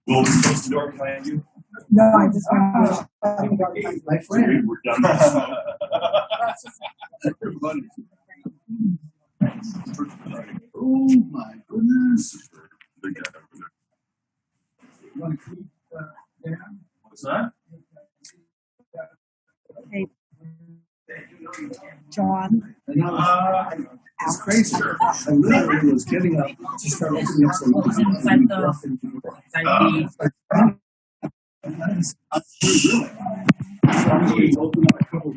Will we close the door behind you? No, I just want to My friend. We're done. Oh my goodness. You want to keep down? What's that? Hey, John. It's crazy. I literally was getting up to start looking up some open up a couple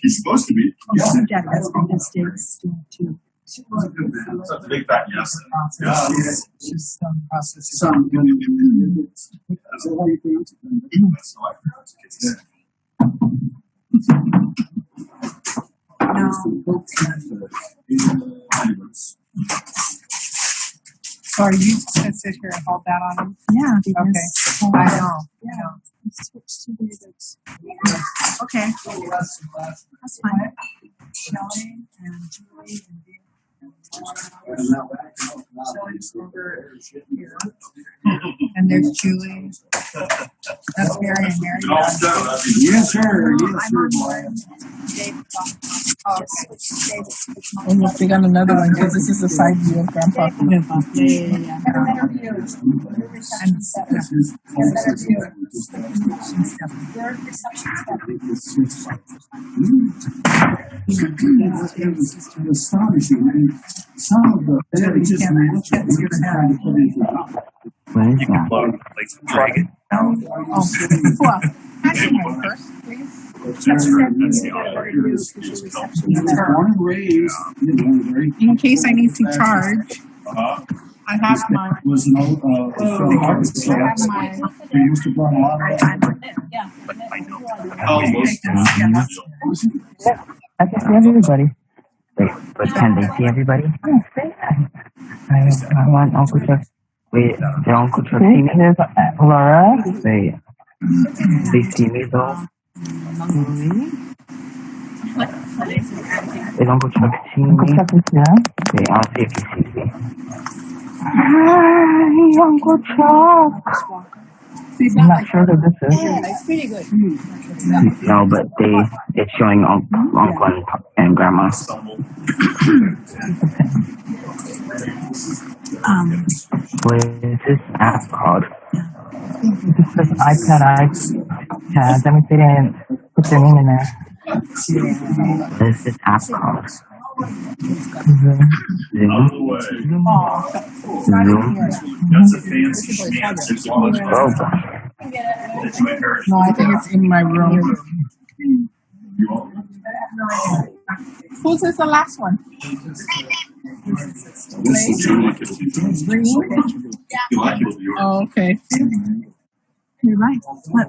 He's supposed to be. Oh, Jack, that's fantastic too. That's a big fat yes. Just process. So what do you think? So are you going to sit here and hold that on him? Yeah. Because, okay. I know. Yeah. Switch to the okay. That's fine. Shelly and Julie and Dave. And there's Julie. That's Mary and Mary. Yes, sir. Yes, sir. And we'll pick on another one because this is the side view of Grandpa. It's astonishing. Some of the just you can plug like some dragon. Well, first, please. In case I need to charge, I have my. I can see everybody. Wait, but can they see everybody? I want Uncle Chuck. Wait, did Uncle Chuck see me? Laura? Wait, they see me though? Is Uncle Chuck seeing me? Wait, I'll see if he sees me. Hi, Uncle Chuck. I'm not sure who this is. Yeah, it's pretty good. No, but it's showing Uncle and Grandma. What is this app called? This is iPad. Let me put their name in there. What is this app called? Zoom. That's a fancy schmancy. No, I think it's in my room. Whose is the last one? Oh, okay. You're right. What?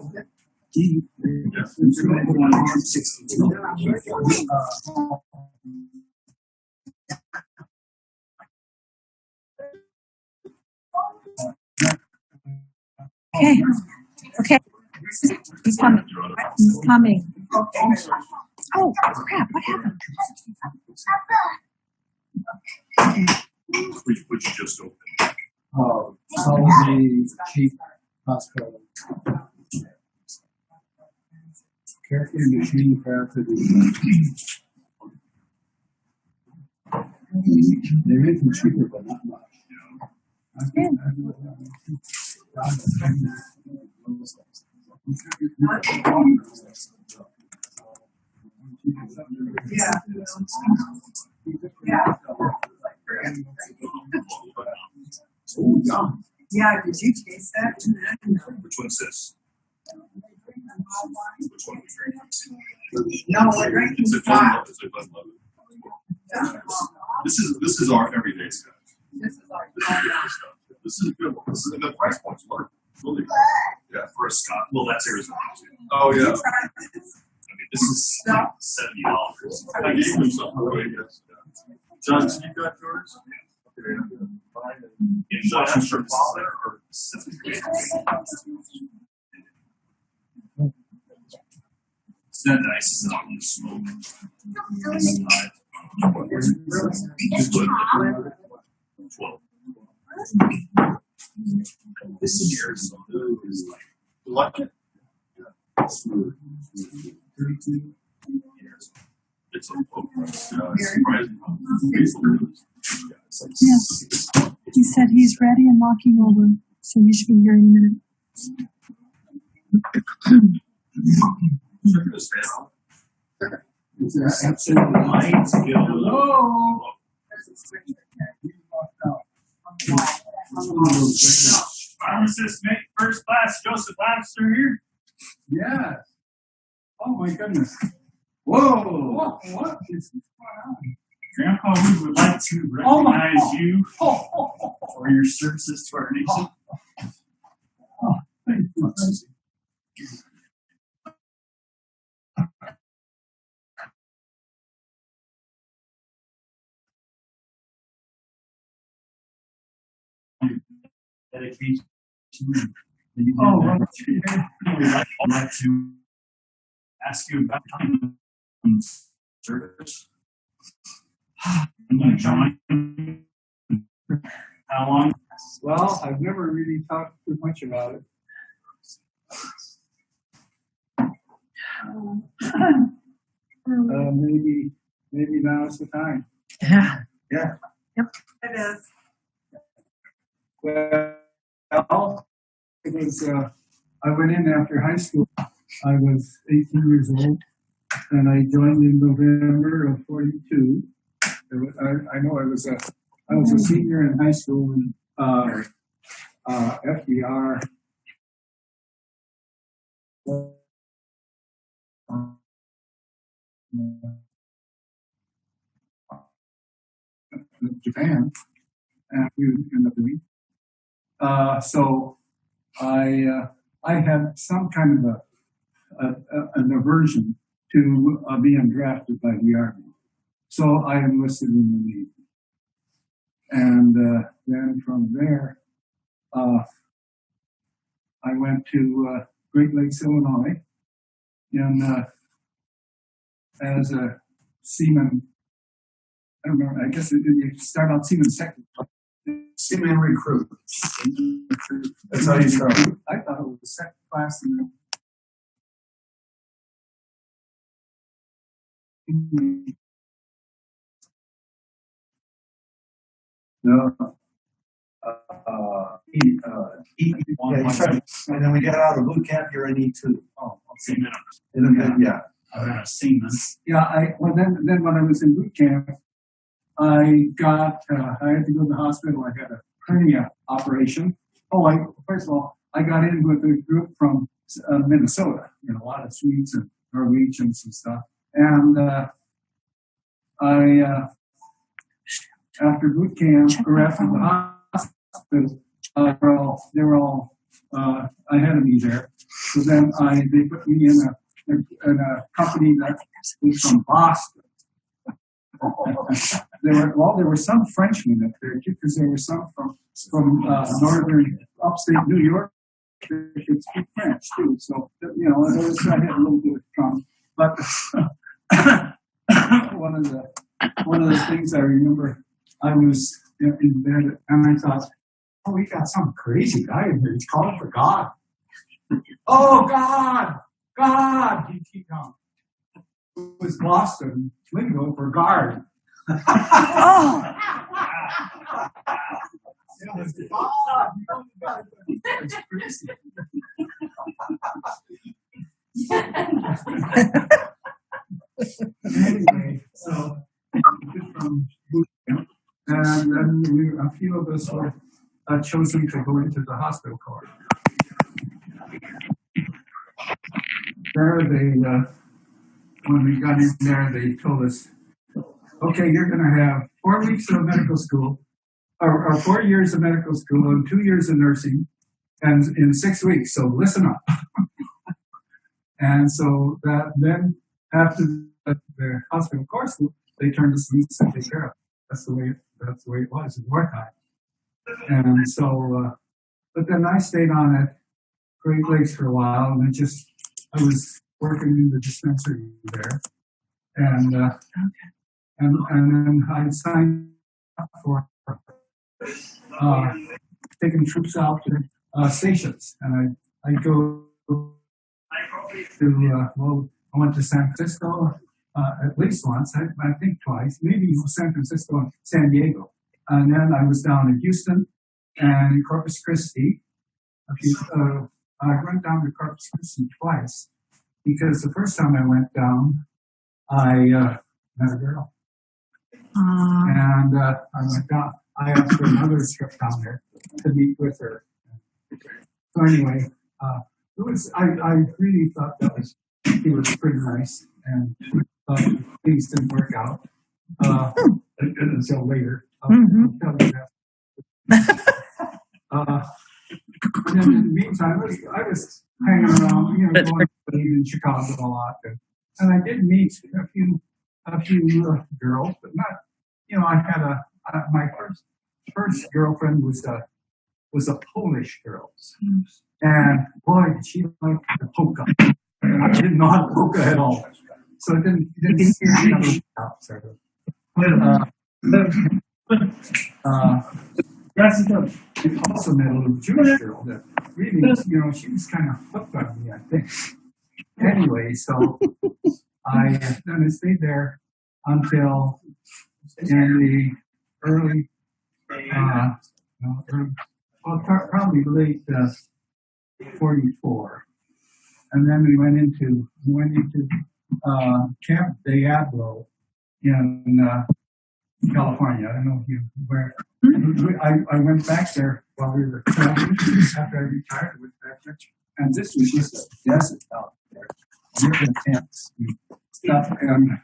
Okay. He's coming. He's coming. Oh, crap. What happened? Which you just opened. The cheap hospital. Carefully machine crafted. They make them cheaper, but not much. Yeah, did you taste that? Which one's this? Which one was drinking? No, we're drinking. It's a Glen Levitt. This is our everyday stuff. This is stuff. This is a good one. This is the price points work. Really. Yeah, for a Scott. Well, that's Arizona too. Oh yeah. I mean, this is $70. I gave him something really good. John, did you got yours? Industrial father or it's not nice. It's not really smoke. This year is like, you like it? Smooth. 32 years. It's a surprising. Yes. He said he's ready and walking over, so you should be here in a minute. It's absolutely light. Hello. Pharmacist, make first class Joseph LaDouceur here. Yes. Oh my goodness. Whoa. What is going on? Grandpa, we would like to recognize you for your services to our nation. Thank you. Dedication. Oh, I'd like to ask you about service. You joined. How long? well, I've never really talked too much about it. Maybe now's the time. Yeah. Yeah. Yep. It is. Well, it was. I went in after high school. I was 18 years old, and I joined in November of '42. I know I was a senior in high school when FDR. Japan, and we ended up doing. So I had some kind of an aversion to being drafted by the Army. So I enlisted in the Navy. And then from there, I went to Great Lakes, Illinois, and as a seaman, I don't remember, I guess you start out seaman second. Seaman recruit. That's how you start. I thought it was second class. No. And then we got out of boot camp, you're in E2. Oh, seaman. Yeah. Seaman. Yeah, then when I was in boot camp, I had to go to the hospital. I had a hernia operation. First of all, I got in with a group from Minnesota, a lot of Swedes and Norwegians and stuff. And after boot camp, or after the hospital, they were all ahead of me there. So then they put me in a company that was from Boston. There were some Frenchmen up there too, because there were some from northern upstate New York. They could speak French too, so I had a little bit of fun. But one of the things I remember, I was in bed and I thought, oh, we got some crazy guy in here. He's calling for God. Oh, God! He'd keep going. It was Boston lingo for guard. Oh! It was God. It's crazy. Anyway, so from boot camp, and then a few of us were chosen to go into the hospital corps. There, when we got in there, they told us, okay, you're going to have 4 weeks of medical school, or 4 years of medical school, and 2 years of nursing, and in 6 weeks. So listen up. And so then after the hospital course, they turned us loose and take care of. that's the way it was in wartime. And so, but then I stayed on at Great Lakes for a while, and I was working in the dispensary there, and then I signed up for taking troops out to stations, and I go to I went to San Francisco at least once, I think twice, maybe San Francisco and San Diego, and then I was down in Houston and Corpus Christi. I went down to Corpus Christi twice because the first time I went down, I met a girl. And I went down. I asked for another trip down there to meet with her. So anyway, I really thought he was pretty nice, and things didn't work out until later. I'll tell you that. And in the meantime, I was hanging around, going to in Chicago a lot, and I did meet a few girls, but not. I had my first girlfriend was a Polish girl, and boy, did she like the polka. I didn't know how to polka at all, so it didn't scare me out. I also met a little Jewish girl that really, she was kind of hooked on me, I think. Anyway, so I stayed there until in the early, probably late 44, and then we went into Camp Diablo in California. I don't know if you were. I went back there while we were traveling after I retired. I went back there, and this was just a desert out there. Different tents and stuff, and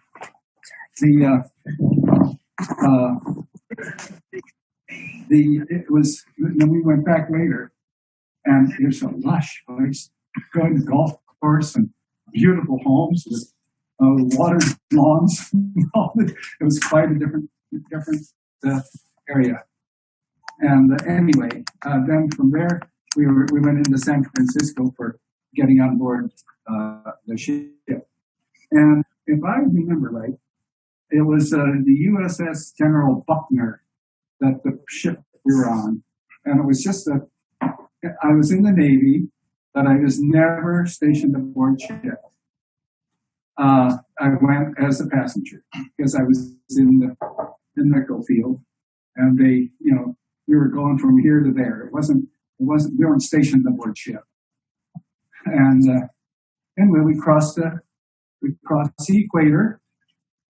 we went back later, and it was a lush place, going to golf course and beautiful homes with water lawns. It was quite a different area. And anyway, then from there we went into San Francisco for getting on board the ship. And if I remember right, it was the USS General Buckner that the ship we were on, and it was just I was in the Navy, but I was never stationed aboard ship. I went as a passenger because I was in the medical field, and they, we were going from here to there. It wasn't. We weren't stationed aboard ship. And anyway, we crossed the equator,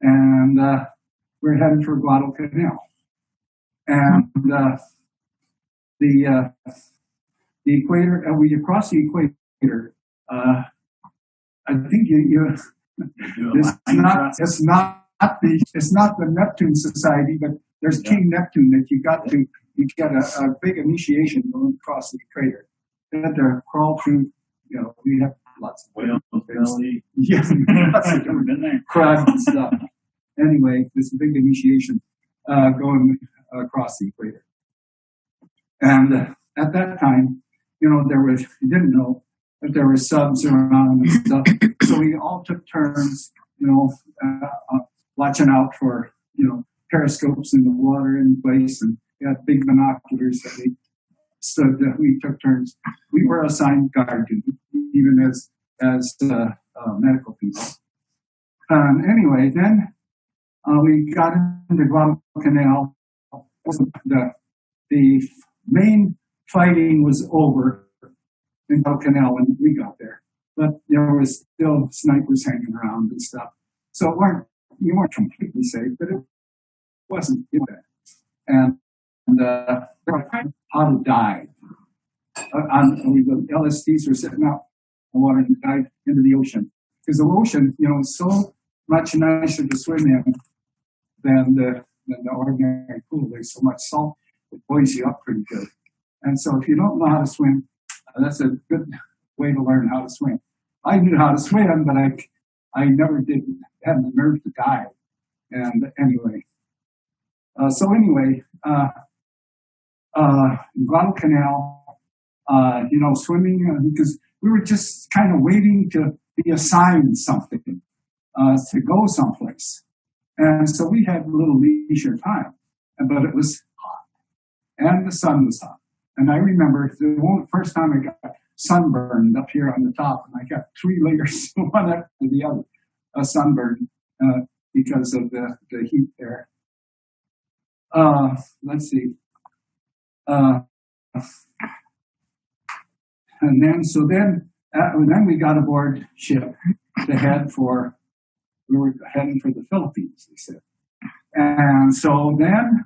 and we're headed for Guadalcanal. And the equator, we crossed the equator. I think it's not the Neptune Society, but there's King Neptune that you get a big initiation going across the equator. You had to crawl through, we have lots of whales, belly, crabs and stuff. Anyway, this big initiation going across the equator. And at that time, you didn't know that there were subs around and stuff. So we all took turns, watching out for, periscopes in the water in place, and we had big binoculars that we took turns. We were assigned guard duty, even as medical people. Anyway, then we got into Guadalcanal. The main fighting was over in Guadalcanal when we got there, but there was still snipers hanging around and stuff. So we weren't completely safe, but it wasn't bad. And how to dive. The LSTs were sitting out in the water and dive into the ocean. Because the ocean, is so much nicer to swim in than the ordinary pool. There's so much salt, it buoys you up pretty good. And so if you don't know how to swim, that's a good way to learn how to swim. I knew how to swim, but I never had the nerve to dive. And anyway, So anyway, Guadalcanal, swimming, because we were just kind of waiting to be assigned something, to go someplace. And so we had a little leisure time, but it was hot and the sun was hot. And I remember the first time I got sunburned up here on the top, and I got 3 layers, one after the other, a sunburn, because of the heat there. Let's see. And then we got aboard ship we were heading for the Philippines, they said. And so then,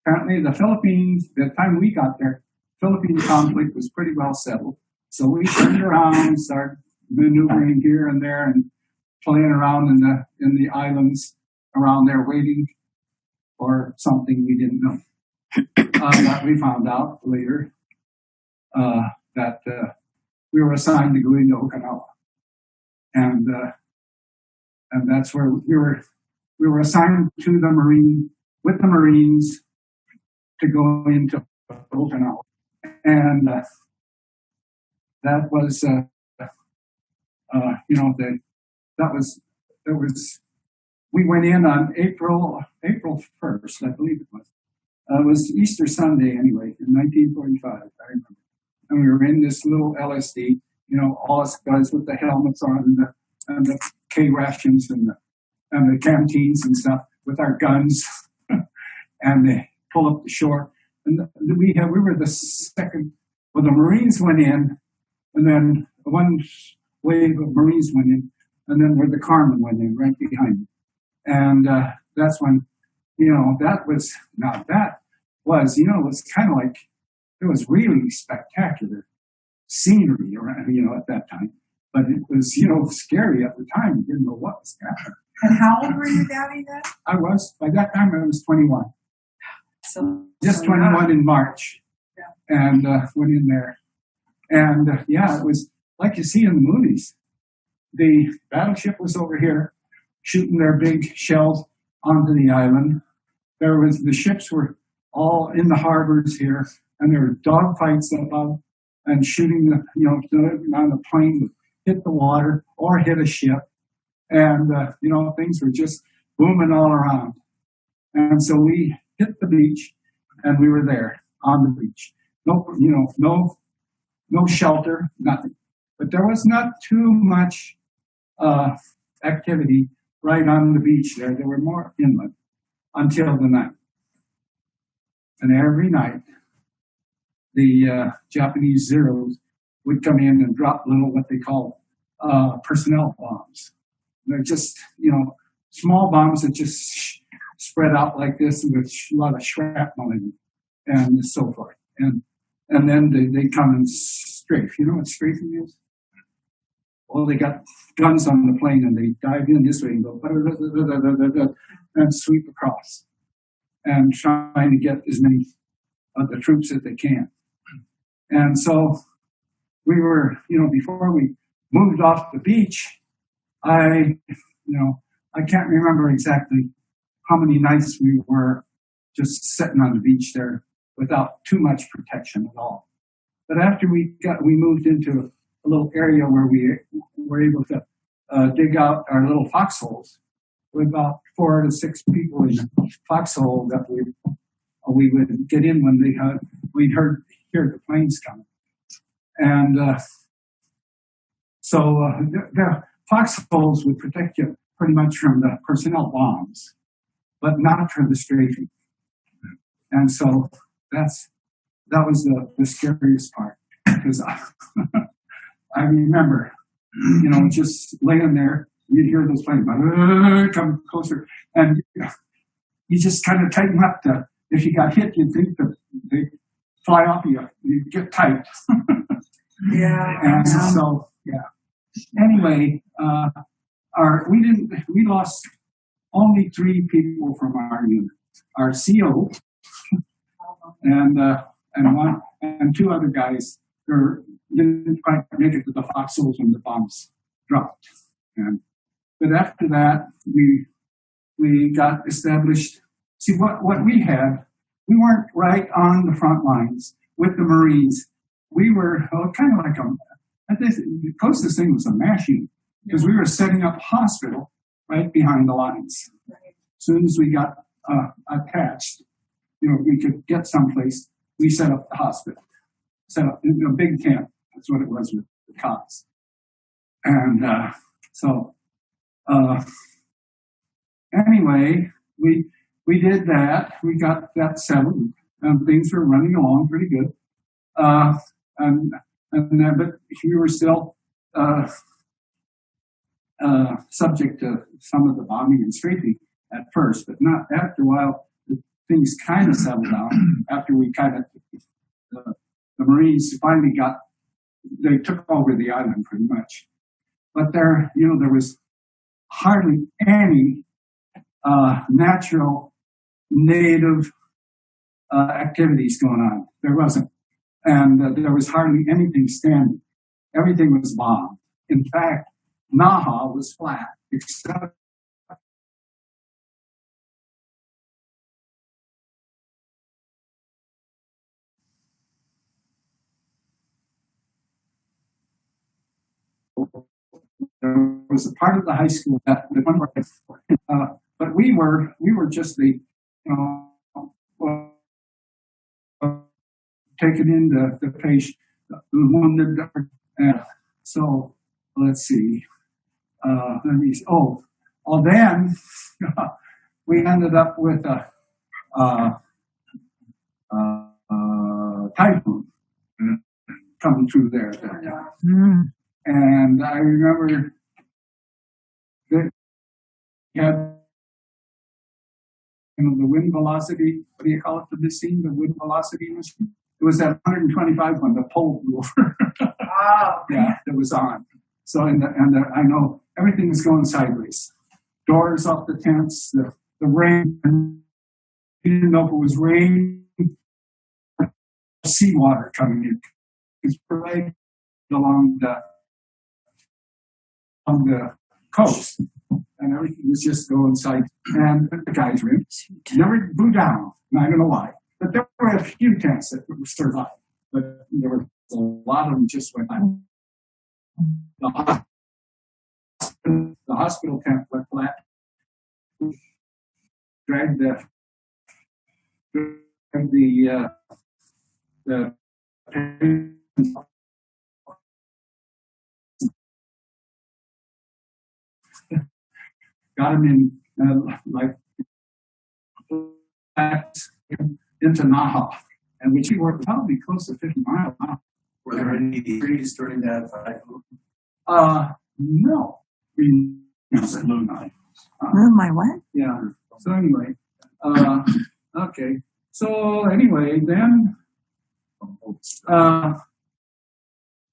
apparently the Philippines, the time we got there, Philippine conflict was pretty well settled. So we turned around, started maneuvering here and there and playing around in the islands around there, waiting for something we didn't know. That we found out later, that we were assigned to go into Okinawa. And that's where we were assigned to with the Marines to go into Okinawa. And that was, we went in on April 1st, I believe it was. It was Easter Sunday anyway, in 1945, I remember. And we were in this little LSD, all us guys with the helmets on and the K rations and the canteens and stuff with our guns. And they pull up the shore. And we were the second, the Marines went in, and then one wave of Marines went in, and then where the Carmen went in right behind me. And that's when, it was kind of like, it was really spectacular scenery around, at that time. But it was, scary at the time. You didn't know what was happening. And how old were you, Daddy, then? By that time I was 21. So just 21 in March. Yeah. And went in there. And it was like you see in the movies. The battleship was over here shooting their big shells onto the island. The ships were all in the harbors here, and there were dogfights above and shooting on the plane would hit the water or hit a ship. And, things were just booming all around. And so we hit the beach, and we were there on the beach. No shelter, nothing. But there was not too much activity right on the beach there. There were more inland until the night. And every night, the Japanese Zeros would come in and drop little, what they call personnel bombs. They're just, small bombs that just spread out like this with a lot of shrapnel in them and so forth. And then they come and strafe. You know what strafing is? Well, they got guns on the plane and they dive in this way and go and sweep across and trying to get as many of the troops as they can. And so we were, before we moved off the beach, I can't remember exactly how many nights we were just sitting on the beach there without too much protection at all. But after we moved into a little area where we were able to dig out our little foxholes with about 4 to 6 people in the foxhole that we would get in when we'd hear the planes coming. And so the foxholes would protect you pretty much from the personnel bombs, but not from the strafing. And so that was the scariest part, because I remember, just laying there, you'd hear those planes come closer, and you just kind of tighten up if you got hit, you'd think that they fly off you'd get tight. Yeah. And so, anyway, we lost only 3 people from our unit. Our CO and 2 other guys who didn't quite make it to the foxholes when the bombs dropped. But after that, we got established see what we had, we weren't right on the front lines with the Marines. We were kind of like the closest thing was a mashing, because we were setting up a hospital right behind the lines. As soon as we got attached, we could get someplace, we set up the hospital. Set up a big camp. That's what it was with the cops. And anyway, we did that. We got that settled, and things were running along pretty good. But we were still subject to some of the bombing and strafing at first, but not after a while. Things kind of settled down after we kind of the Marines finally they took over the island pretty much. But there was hardly any natural native activities going on. There wasn't. And there was hardly anything standing. Everything was bombed. In fact, Naha was flat, except there was a part of the high school that but we were just the taken in the patient, the wounded. So let's see. Then we ended up with a typhoon coming through there. And I remember that we had the wind velocity. What do you call it? The machine, the wind velocity machine. It was that 125 one, the pole blew over. Yeah, it was on. So I know everything was going sideways. Doors off the tents, the rain. You didn't know if it was rain, seawater coming in. It's right along the coast, and everything was just going side. And the guys never blew down. Not gonna lie, but there were a few tents that survived, but there were a lot of them just went on. The hospital tent went flat. Dragged the got him in into Naha, and which we were probably close to 50 miles now. Were there any trees during that typhoon? No. My what? Yeah. So anyway, okay. So anyway, then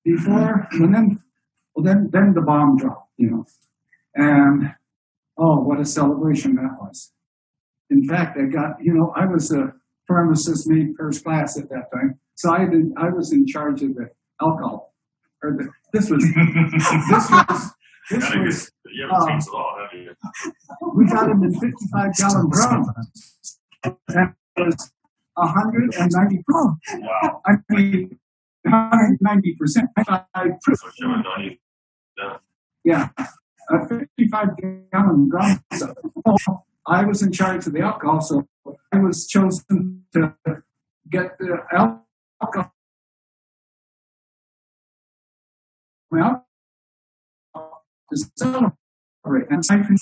then the bomb dropped, and what a celebration that was. In fact, I was a pharmacist, made first class at that time, so I was in charge of the alcohol. This was. You haven't changed at all, have you? We got them in 55-gallon drums. That was 190 proof. Wow. I mean, 190%. Yeah, a 55-gallon drum. So I was in charge of the alcohol, so I was chosen to get the alcohol. Well, to celebrate, and I can.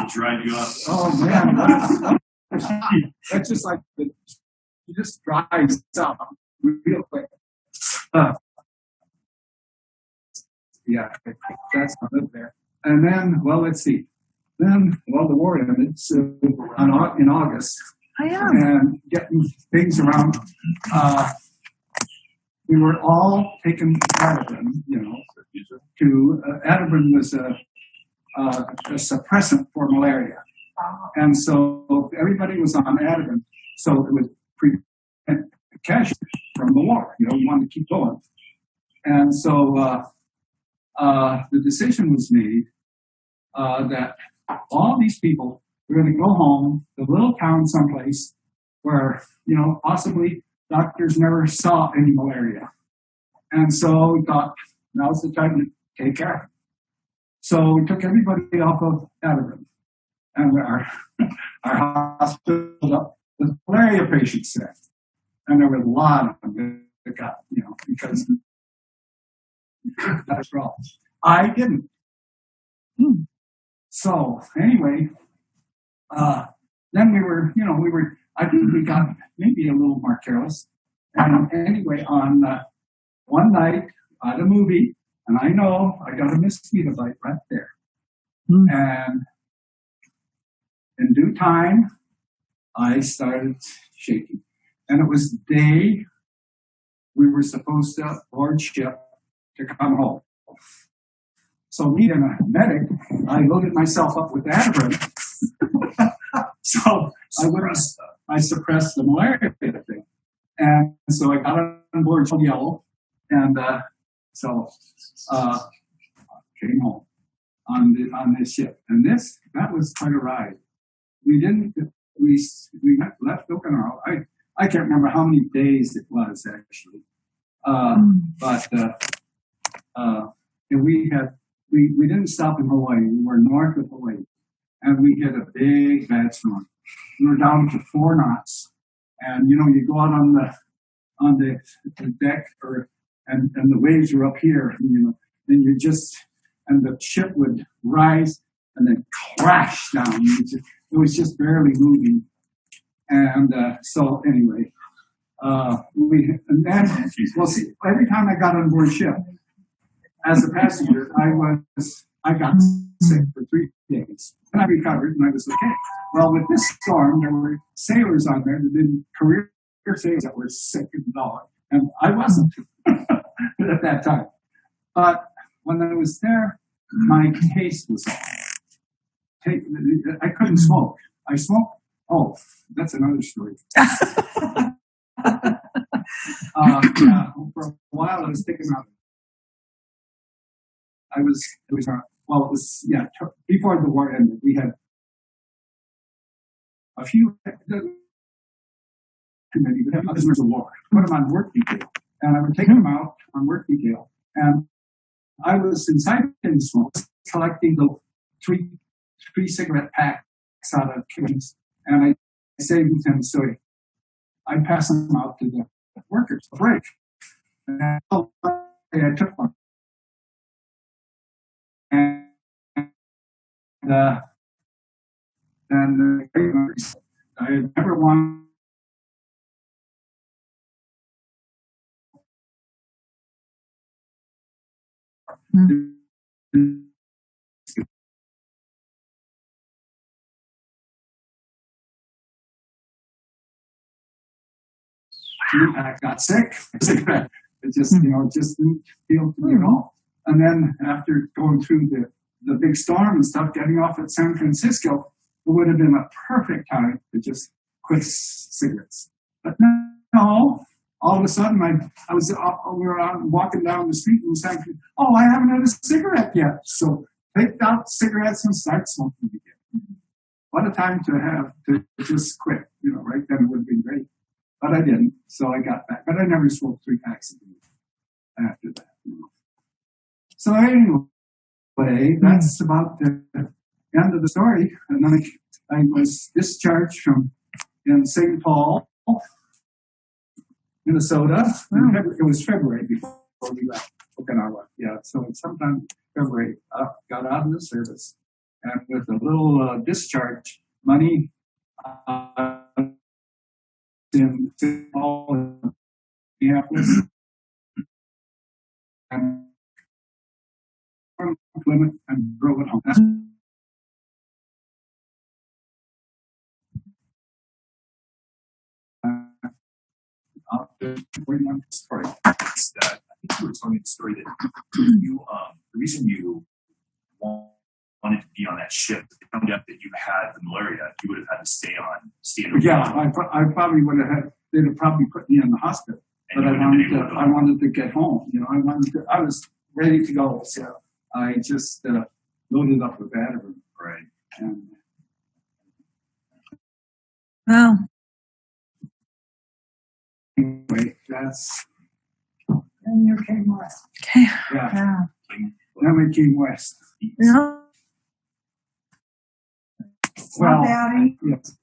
Drive you up. Oh man, that's just like it just dries out real quick. Yeah, that's not up there. And then, let's see. Then, the war ended in August. And getting things around. We were all taken Ativan, Ativan was a suppressant for malaria. And so everybody was on Ativan, so it would prevent casualties from the war. We wanted to keep going. And so the decision was made that all these people were going to go home to a little town someplace where, possibly doctors never saw any malaria. And so we thought, now's the time to take care. So we took everybody off of Ativan. And our hospital up with malaria patients there. And there were a lot of them that got, because that's wrong. I didn't. So anyway, then we were, I think we got maybe a little more careless. And anyway, on one night at a movie, and I know I got a mosquito bite right there. And in due time, I started shaking. And it was the day we were supposed to board ship to come home. So me and a medic, I loaded myself up with Ativan. So I suppressed the malaria thing. And so I got on board yellow. And so came home on this ship. And that was quite a ride. We left Okinawa. I can't remember how many days it was actually. But we didn't stop in Hawaii. We were north of Hawaii. And we hit a big bad storm. We were down to 4 knots. And you go out on the deck and the waves were up here, and and the ship would rise and then crash down. It was just barely moving. And so anyway, every time I got on board ship, as a passenger, I got sick for 3 days. And I recovered and I was okay. Well, with this storm, there were sailors on there that did career sailors that were sick and all. And I wasn't at that time. But when I was there, my taste was off. I couldn't smoke. I smoked. Oh, that's another story. For a while I was thinking about it. Before the war ended, we had a few, too many, but prisoners of war. Put them on work detail. And I would take them out on work detail. And I was inside in smoke, collecting the three cigarette packs out of cases. And I saved them, so I passed them out to the workers for break. And I took one. And I had never wanted I got sick. It just, just didn't feel to me at all. And then after going through the big storm and stuff, getting off at San Francisco, it would have been a perfect time to just quit cigarettes. But no, all of a sudden we were out walking down the street in San Francisco. Oh, I haven't had a cigarette yet. So take out cigarettes and start smoking again. What a time to just quit. Right then it would have been great. But I didn't, so I got back. But I never smoked 3 packs a day after that. So anyway, that's about the end of the story. And then I was discharged in St. Paul, Minnesota. It was February before we left Okinawa. Yeah, so sometime February, got out of the service. And with a little discharge money, in St. Paul, Minneapolis, and Plymouth, and drove it home. Story. I think you were telling me the story that you, the reason you wanted to be on that ship, found out that you had the malaria, you would have had to stay in. Yeah, I probably would have had. They'd have probably put me in the hospital, but I wanted to get home. I was ready to go. So I just loaded up with that. Right. And Well, anyway, that's, and you came west. Okay. yeah. Yeah. Then we came west. Yeah. Well, Daddy. yes.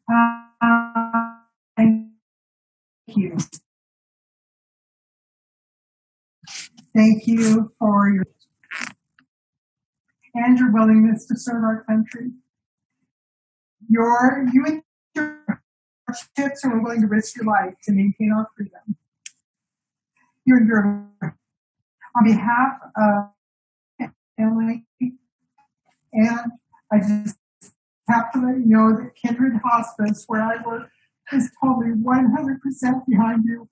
Thank you. Thank you for your and your willingness to serve our country. You and your chips are willing to risk your life to maintain our freedom. You're on behalf of family, and I just have to let you know that Kindred Hospice, where I work, is totally 100% behind you.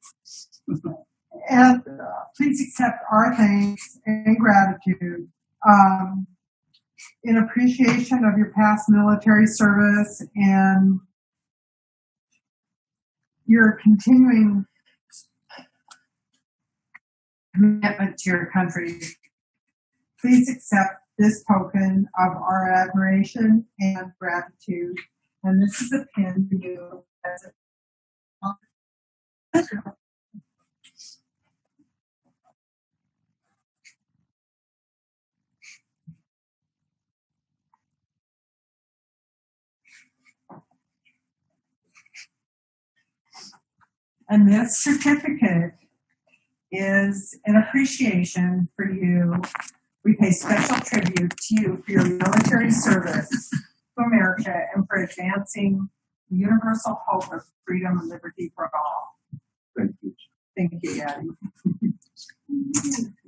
And please accept our thanks and gratitude in appreciation of your past military service and your continuing commitment to your country. Please accept this token of our admiration and gratitude. And this is a pin for you. And this certificate is an appreciation for you. We pay special tribute to you for your military service to America and for advancing the universal hope of freedom and liberty for all. Thank you. Thank you, Daddy.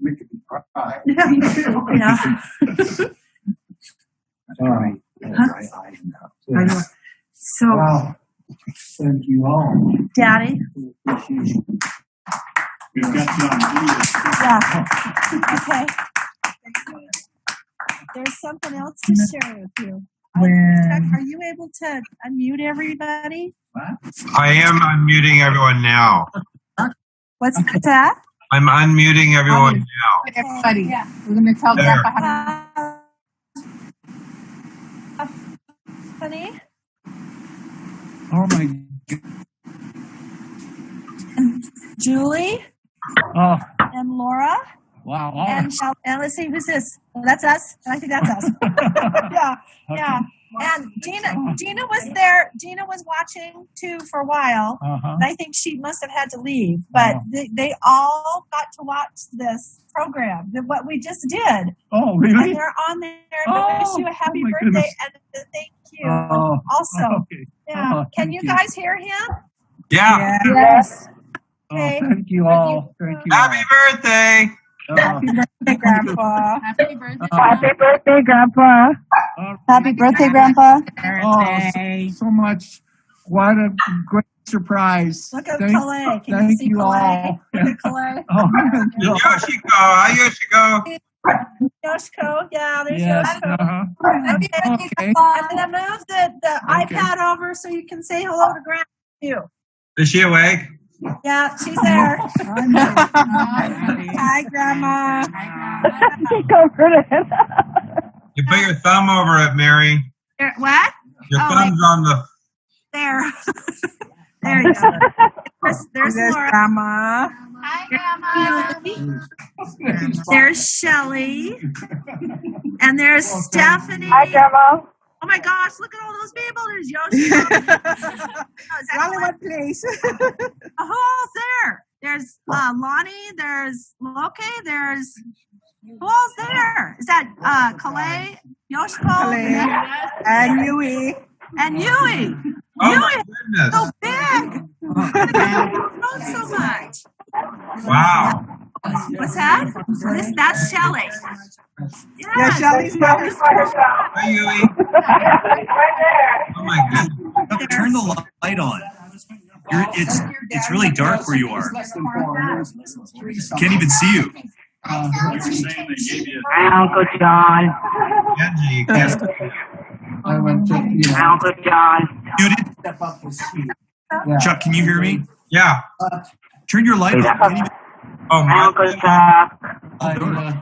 Make it cry. Yeah, me too. Yeah. All right. I know. So, Wow. Thank you all. Daddy? Appreciate it. We've got you on video. Yeah. Okay. There's something else to share with you. Are you able to unmute everybody? I am unmuting everyone now. What's that? I'm unmuting everyone now. everybody, Yeah. we're going to tell There. Grandpa how to. Honey? Oh my Julie? Oh, And Laura? wow. And let's see, who's this? Oh, that's us. I think that's us. Yeah, yeah. And Gina was there. Gina was watching too for a while. Uh-huh. And I think she must have had to leave. But they all got to watch this program, what we just did. Oh, really? And they're on there to wish you a happy my birthday goodness. and to thank you. Also, Okay. yeah. Can thank you you. guys hear him? Yeah. Yes. Oh, Okay. thank you all. Thank you Happy birthday. all. Hey, Grandpa. Happy birthday. Happy birthday, Grandpa. Happy birthday, Grandpa. Oh, so much. What a great surprise. Look at Thank- Calais. Can you Thank see you Calais? all. Look at Calais. Oh, thank you all. Yoshiko. Hi, Yoshiko. Yoshiko. Yeah, there's Yes. Yoshiko. Uh-huh. Okay. Okay. I'm going to move the Okay. iPad over so you can say hello to Grandpa. Is she awake? Yeah, she's there. Hi, Grandma. She comforted. You put your thumb over it, Mary. What? Your Oh, thumb's on the. There. There you go. There's Laura. Grandma. Hi, Grandma. There's Shelly. And there's Stephanie. Hi, Grandma. Oh my gosh, look at all those people. There's Yoshiko. Only one place. Oh, there. There's Lonnie. There's Loke. There's who else there? Is that Calais, Yoshiko, And Yui. and Yui? Oh my Yui is goodness. so big. You've grown so much. Wow. What's that? That's Shelly. Yeah, Yes. Shelly's mother. Hi, Yui. Oh my goodness. Turn the light on. It's really dark where you are. Can't even see you. You're saying they gave you Hi, Uncle John. Angie, you can't. I went to, Hi, Uncle John. Muted. Chuck, can you hear me? Yeah. Turn your light on. Can't even- Oh Hi, my. Uncle Chuck.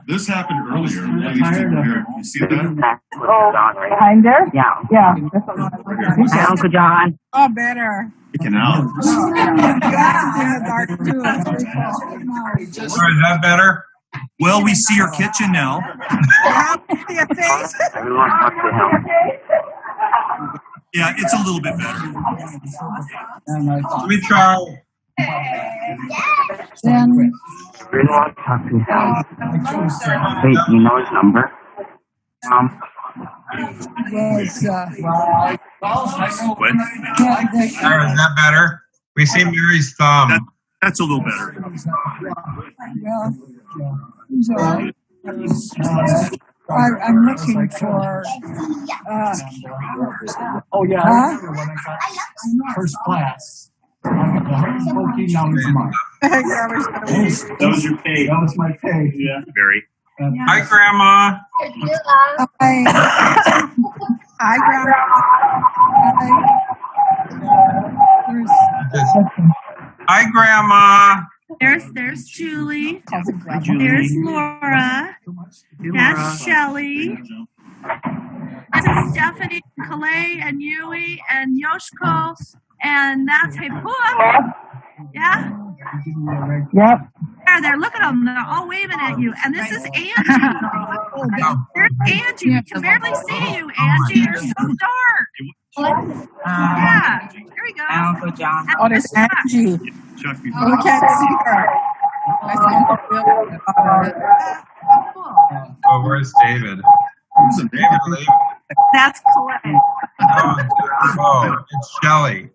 This happened earlier. At least here. You see that? Behind there? Yeah. Yeah. Hi, Uncle John. Oh, better. Kicking out. Glasses in the dark too. It's pretty cool. Is that better? Well, we see your kitchen now. How do you see a face? Everyone talk to him. Yeah, it's a little bit better. Let me try. Then Everyone talk to him. Wait, you know his number? was What? Sarah, is that better? We see Mary's thumb. That's a little better. I'm looking for. Oh yeah, Huh? first class. $14 a month. That was your pay. That was my pay. Yeah. Very. Hi, Grandma. Hi, Grandma. Hi, Grandma. There's Julie. There's Laura. That's Shelly. This is Stephanie, Calais, and Yui, and Yoshiko, and that's Hepua. Yeah? Yep. There, look at them. They're all waving at you. And this is Angie. There's Angie. We can barely see you, Angie. You're so dark. Yeah. There we go. Uncle John. Oh, there's Angie. Chuck, you Oh, we can't see her. Oh, where's David? David, leave. That's Calais. Oh, it's Shelly.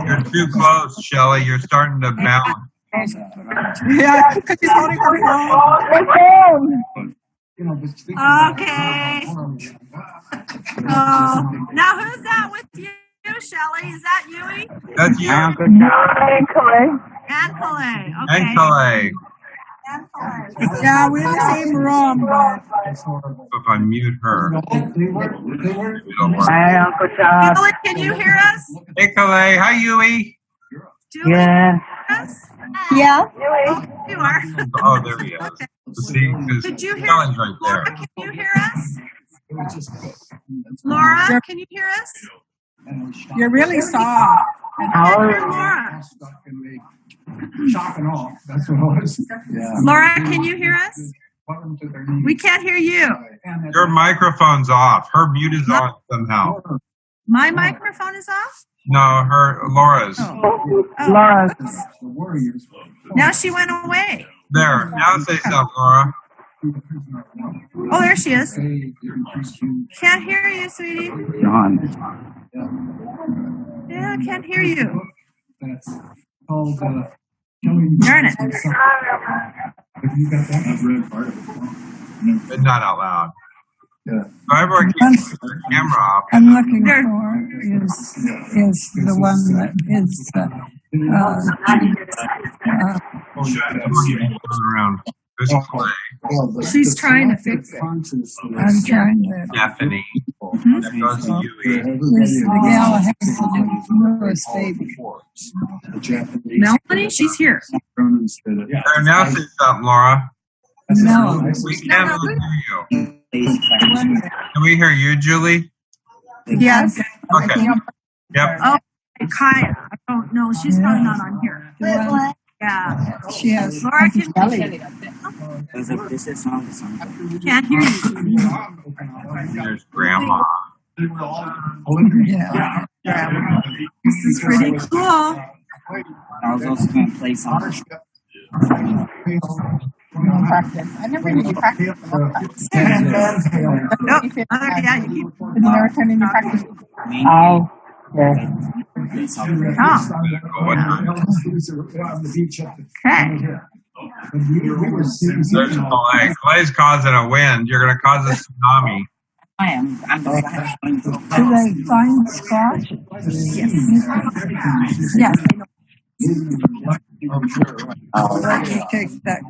You're too close, Shelly. You're starting to bounce. Yeah, because she's holding her phone. Okay. Now who's that with you, Shelly? Is that Yui? That's you. Uncle John. And Clay. And Calais. Okay. And Calais. Yeah, we're in the same room, but If I mute her, it'll work. Hi, Uncle John. Julie, can you hear us? Hey, Calais. Hi, Yui. Julie, Yeah. can you hear us? yeah. Oh, you are. Oh, there he is. See, because Did you hear Shelly's right Laura, there. can you hear us? Laura, can you hear us? You're really soft. How Can you are hear Laura? Chopping off. That's what it was. Yeah. Laura, can you hear us? We can't hear you. Your microphone's off. Her mute is on somehow. My microphone is off? No, Laura's. Oh. Laura? Now she went away. There. Now say something, Laura. Oh, there she is. Can't hear you, sweetie. John. Yeah, can't hear you. That's called Darn it. But not out loud. Yeah. However, keep the camera off. I'm looking for is the one that is Around. There's Clay. She's trying to fix it. I'm trying to. Stephanie. That goes to Yui. This the gal has the newest baby. Melanie, she's here. There, now say something, Laura. No, We can't really hear you. Can we hear you, Julie? yes. Okay. Yep. Oh, Kaya. I don't know. She's probably not on here. Yeah. She has. Laura, can you can't hear you. There's Grandma. Yeah. This is pretty cool. I was also going to play something. I never knew you practice. Nope. Yeah, you keep. Isn't there a time you practice? Oh. Yeah. Oh, okay. There's Clay. Clay's causing a wind. You're going to cause a tsunami. I am. I'm Do they find squash? Yes. Yes. Let me take that.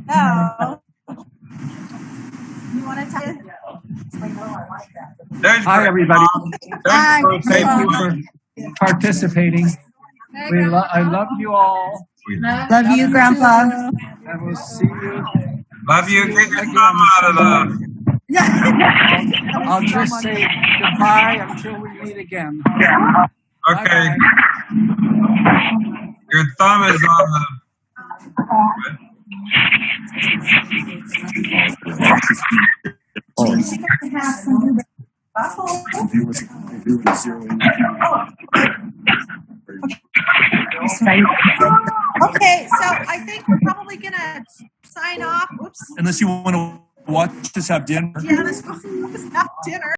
So, you want to tell There's Hi, everybody. Hi. There's Thank you for participating. I love you all. sweetheart. Love you, Grandpa. And we'll see you. Love you. Get your thumb out of the. I'll just say goodbye until we meet again. Okay. Bye-bye. Your thumb is on the. Okay, so I think we're probably gonna sign off. Whoops. Unless you want to watch us have dinner. Yeah, let's go have dinner.